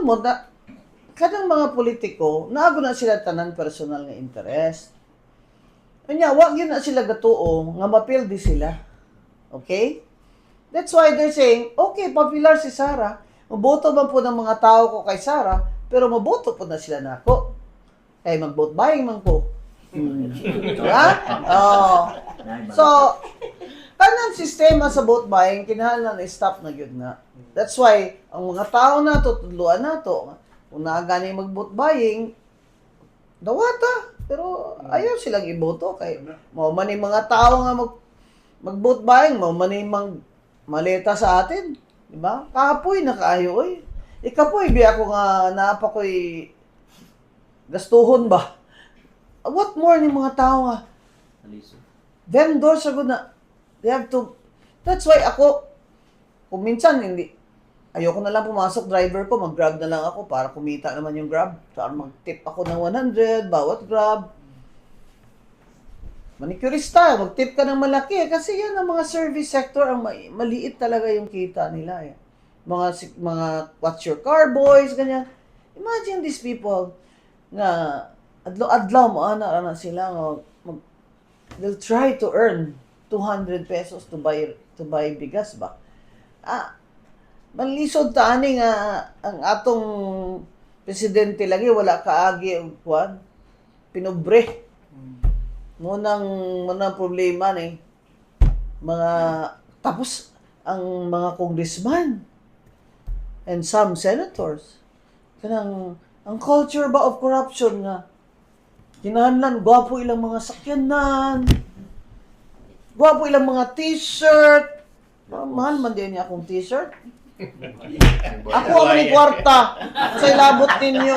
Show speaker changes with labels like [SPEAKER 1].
[SPEAKER 1] mo na kadang mga politiko naago na sila tanan personal nga interest. Kanya wag yun na sila gatuo nga mapildi sila. Okay? That's why they're saying, okay, popular si Sara. Maboto man po ng mga tao ko kay Sara, pero maboto po na sila nako. Kaya mag-vote buying man po. Diba? Oh. So, tanang sistema sa vote buying, kinahanglan na stop na yun na. That's why, ang mga tao na to, tudluan na to, kung naagani mag-vote buying, dawata. Pero ayaw silang iboto. Kay, mo man yung mga tao nga mag-vote buying, mo man yung maleta sa atin. Diba? Kapoy na kaayo, oy. Ikapoy, bi ako nga, naapa ko'y gastuhon ba? What more ni mga tao nga? Vendors sa na. They have to, that's why ako, kung minsan hindi, ayoko na lang pumasok, driver ko, mag-grab na lang ako para kumita naman yung grab. Para mag-tip ako ng 100, bawat grab. Manicurista, mag-tip ka ng malaki. Kasi yan ang mga service sector, ang maliit talaga yung kita nila. Eh. Mga what's your car boys, ganyan. Imagine these people na adlaw mo, ana sila, they'll try to earn 200 pesos to buy bigas ba? Manlisod ta ani nga ang atong presidente lagi wala kaagi og kuan pinobre. Munang problema ni mga tapos ang mga congressman and some senators kanang ang culture ba of corruption nga kinahanglan gwapo ilang mga sakyanan, gwapo ilang mga t-shirt. Mahal man din niya akong t-shirt. Ako ang may kwarta sa ilabot ninyo.